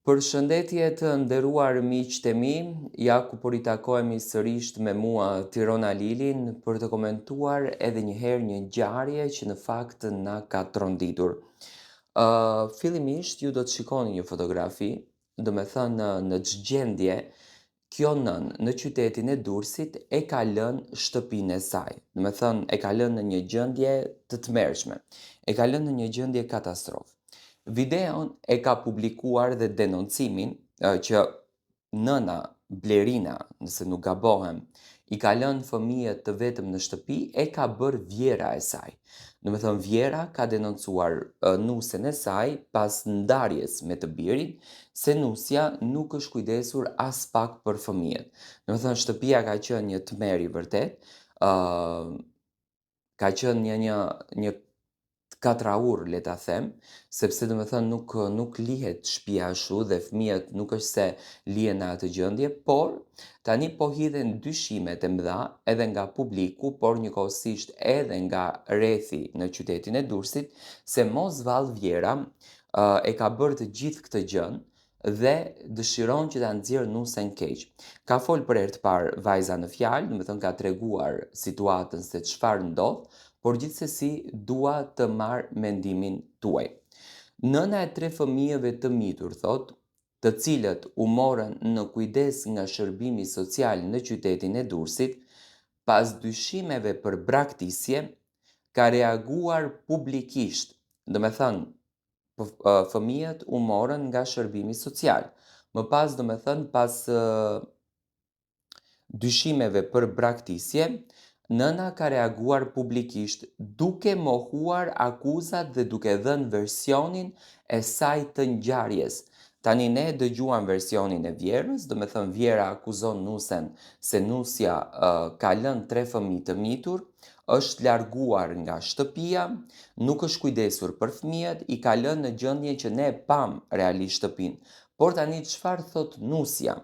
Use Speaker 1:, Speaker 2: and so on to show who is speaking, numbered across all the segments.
Speaker 1: Përshëndetje të nderuar miqtë e mi, ja ku po ritakohemi sërish me mua Tirona Lilin për të komentuar edhe një herë një ngjarje që në fakt na ka tronditur. Fillimisht ju do të shikoni një fotografi, do me thënë në gjendje, kjo nën në qytetin e Durrësit e ka lënë shtëpinë e saj. Do me thënë e ka lënë në një gjendje të tmerrshme, e ka lënë në një gjendje katastrofë. Videon e ka publikuar dhe denoncimin që nëna Blerina, nëse nuk gabohem, i ka lënë fëmijët të vetëm në shtëpi e ka bërë vjera e saj. Do me thënë vjera ka denoncuar nusen e saj pas ndarjes me të birin, se nusja nuk është kujdesur as pak për fëmijët. Do me thënë shtëpia ka qenë një tmerr i vërtet, ka qenë një katraur, le ta them, sepse do me thënë nuk lihet shtëpia ashtu dhe fëmijët nuk është se lihen në atë gjendje, por tani po hidhen dyshimet e mëdha edhe nga publiku, por njëkohësisht edhe nga rrethi në qytetin e Durrësit, se mos vallë Vjera e ka bërë të gjithë këtë gjën dhe dëshiron që ta nxjerrë nusen keq. Ka folë për herë të parë vajza në fjalë, do me thënë ka treguar situatën se çfarë ndodh, por gjithsesi dua të marr mendimin tuaj. Nëna e 3 fëmijëve të mitur, thot, të cilët u morën në kujdes nga shërbimi social në qytetin e Durrësit, pas dyshimeve për braktisje, ka reaguar publikisht. Do me thënë, fëmijët u morën nga shërbimi social. Më pas, do me thënë, pas dyshimeve për braktisje, nëna ka reaguar publikisht duke mohuar akuzat dhe duke dhënë versionin e saj të ngjarjes. Tani ne dëgjuam versionin e Vjerës, do me thënë Vjera akuzon nusen se nusja ka lënë 3 fëmijë të mitur, është larguar nga shtëpia, nuk është kujdesur për fëmijët, i ka lënë në gjendje që ne pam realisht shtëpinë. Por tani çfarë thot nusja?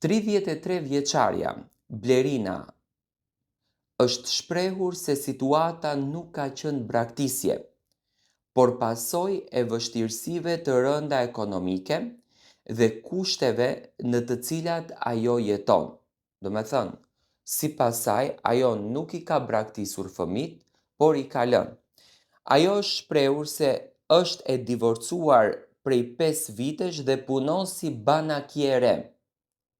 Speaker 1: 33 vjeçarja Blerina është shprehur se situata nuk ka qenë braktisje, por pasojë e vështirësive të rënda ekonomike dhe kushteve në të cilat ajo jeton. Do me thënë, sipas saj, ajo nuk i ka braktisur fëmijët, por i ka lënë. Ajo është shprehur se është e divorcuar prej 5 vitesh dhe punon si banakiere.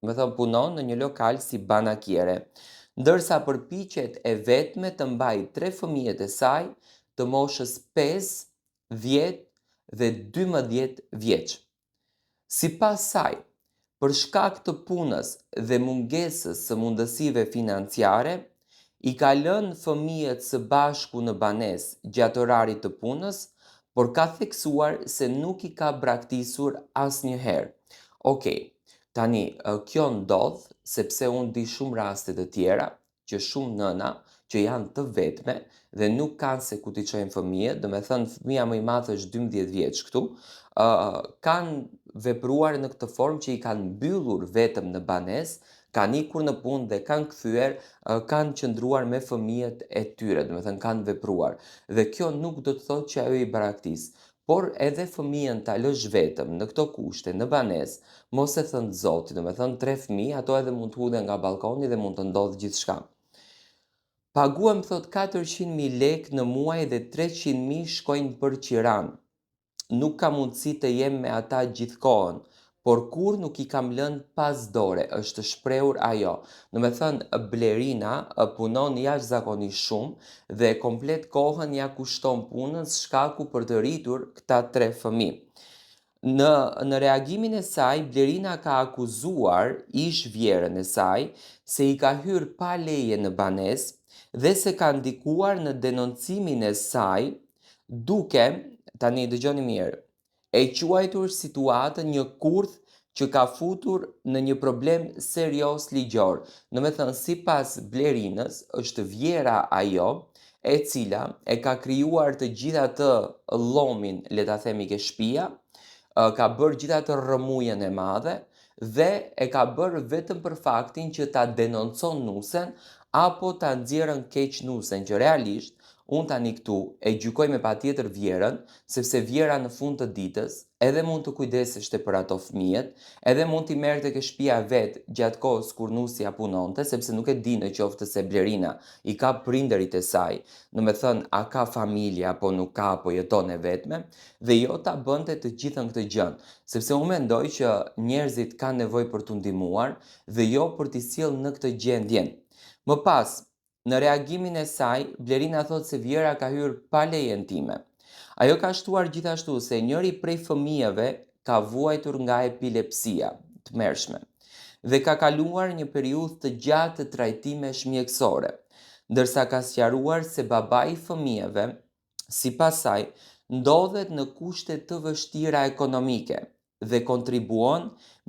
Speaker 1: Do me thënë punon në një lokal si banakiere, ndërsa përpiqet e vetme të mbajë 3 fëmijët e saj të moshës 5, 10 dhe 12 vjeç. Sipas saj, për shkak të punës dhe mungesës së mundësive financiare, i ka lënë fëmijët së bashku në banesë gjatë orarit të punës, por ka theksuar se nuk i ka braktisur asnjëherë. Okej. Tani, kjo ndodh sepse unë di shumë raste të tjera që shumë nëna që janë të vetme dhe nuk kanë se ku t'i çojnë fëmijët, do me thënë fëmija më i madh është 12 vjeç këtu, kanë vepruar në këtë formë që i kanë mbyllur vetëm në banesë, kanë ikur në punë dhe kanë kthyer, kanë qëndruar me fëmijët e tyre, do me thënë kanë vepruar. Dhe kjo nuk do të thotë që ajo i braktis. Por edhe fëmijën ta lësh vetëm në këto kushte, në banesë, mos e thënë zoti, do me thënë 3 fëmijë, ato edhe mund të hudhen nga balkoni dhe mund të ndodhë gjithçka. Paguam thot 400.000 lekë në muaj dhe 300.000 shkojnë për qiran. Nuk ka mundësi të jem me ata gjithkohën, por kur nuk i kam lënë pas dore, është shprehur ajo. Do me thënë Blerina punon jashtëzakonisht shumë dhe komplet kohën ja kushton punës shkaku për të rritur këta 3 fëmijë. Në reagimin e saj, Blerina ka akuzuar ish vjerën e saj se i ka hyrë pa leje në banesë dhe se ka ndikuar në denoncimin e saj duke, tani dëgjoni mirë, e quajtur situatën një kurth që ka futur në një problem serios ligjor. Në me thënë, sipas Blerinës, është vjera ajo e cila e ka krijuar të gjitha të llomin, le ta themi ke shtëpia, ka bërë gjitha të rrëmujën e madhe dhe e ka bërë vetëm për faktin që ta denoncon nusen apo ta nxjerrën keq nusen, që realisht Unë tani këtu e gjykoj me patjetër vjerën, sepse vjera në fund të ditës edhe mund të kujdeseshte për ato fëmijët, edhe mund t'i merrte ke shtëpia vet gjatë kohës kur nusja punonte, sepse nuk e di në qoftë se Blerina i ka prindërit e saj, do me thënë a ka familje apo nuk ka apo jeton e vetme, dhe jo ta bënte të gjithën këtë gjën, sepse unë mendoj që njerëzit kanë nevojë për t'u ndihmuar dhe jo për t'i sjellë në këtë gjendjen. Më pas, në reagimin e saj, Blerina thot se vjera ka hyrë pa lejen time. Ajo ka shtuar gjithashtu se njëri prej fëmijëve ka vuajtur nga epilepsia të mërshme dhe ka kaluar një periudhë të gjatë të trajtimesh mjekësore, ndërsa ka sqaruar se babai i fëmijëve, sipas saj, ndodhet në kushte të vështira ekonomike dhe kontribuon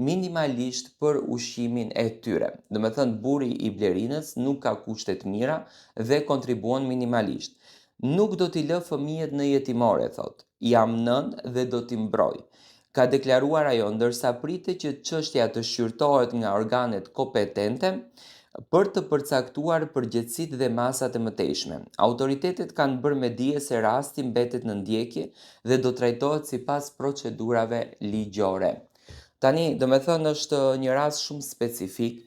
Speaker 1: minimalisht për ushqimin e tyre. Do me thënë, buri i Blerinës nuk ka kushte të mira dhe kontribuon minimalisht. Nuk do t'i lë fëmijët në jetimore, thot. Jam nën dhe do t'i mbroj. Ka deklaruar ajo, ndërsa pritet që çështja të shqyrtohet nga organet kompetente për të përcaktuar përgjegjësitë dhe masat e mëtejshme. Autoritetet kanë bërë me dije se rasti mbetet në ndjekje dhe do trajtohet sipas procedurave ligjore. Tani, do me thënë është një rast shumë specifik.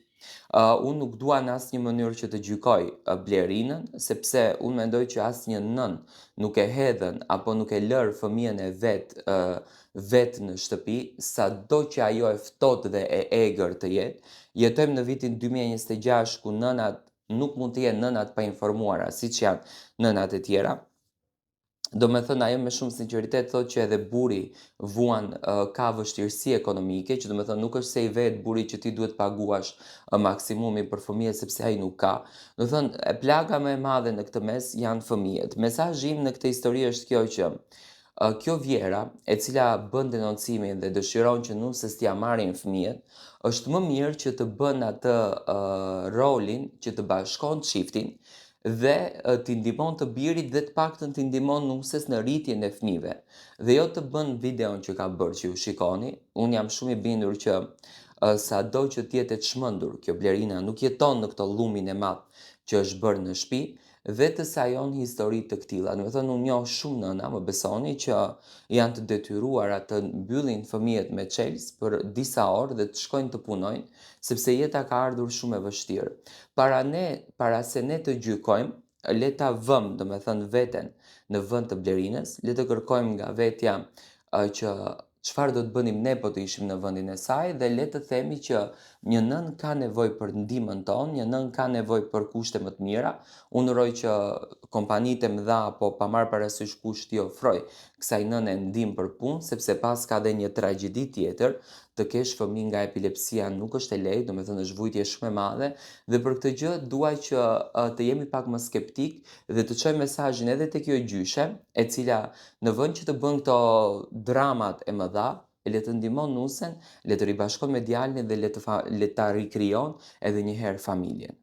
Speaker 1: Unë nuk dua në asnjë mënyrë që të gjykoj Blerinën, sepse unë mendoj që asnjë nën nuk e hedhën apo nuk e lër fëmijën e vet në shtëpi, sado që ajo e ftohtë dhe e egër të jetë. Jetojmë në vitin 2026 ku nënat nuk mund të jenë nënat pa informuara, siç janë nënat e tjera. Do me thënë ajo me shumë sinqeritet thotë që edhe buri vuan ka vështirësi ekonomike, që do me thënë nuk është se i vetë buri që ti duhet paguash maksimumi për fëmijët sepse ai nuk ka. Do thënë e plaga më e madhe në këtë mes janë fëmijët. Mesazhi im në këtë histori është kjo që kjo vjera e cila bën denoncimin dhe dëshiron që nusës t'ia marrin fëmijët, është më mirë që të bën atë rolin që të bashkon çiftin dhe t'i ndihmon të birit dhe të paktën t'i ndihmon nusës në rritjen e fëmijëve. Dhe jo të bën videon që ka bërë që ju shikoni. Unë jam shumë i bindur që sado që t'jetë e çmendur, kjo Blerina nuk jeton në këtë llumin e madh që është bërë në shtëpi dhe të sajon histori të këtilla. Do të thënë unë njoh shumë nëna, më besoni, që janë të detyruara të mbyllin fëmijët me çelës për disa orë dhe të shkojnë të punojnë, sepse jeta ka ardhur shumë e vështirë. Para se ne të gjykojmë, le ta vëmë, do me thënë, veten në vend të Blerinës, le të kërkojmë nga vetja që çfarë do të bënim ne po të ishim në vendin e saj dhe le të themi që një nën ka nevojë për ndihmën tonë, një nën ka nevojë për kushte më të mira. Unë uroj që kompanitë e mëdha apo pa marrë parasysh kush t'i ofroj kësaj nëne ndihmë për punë, sepse pas ka dhe një tragjedi tjetër, të kesh fëmijë nga epilepsia nuk është e lehtë, domethënë është vujtje shumë e madhe dhe për këtë gjë dua që të jemi pak më skeptik dhe të çojmë mesazhin edhe tek kjo gjyshe, e cila në vend që të bën këto dramat e mëdha, le të ndihmon nusën, le të ribashkohet me djalin dhe le ta rikrijon edhe një herë familjen.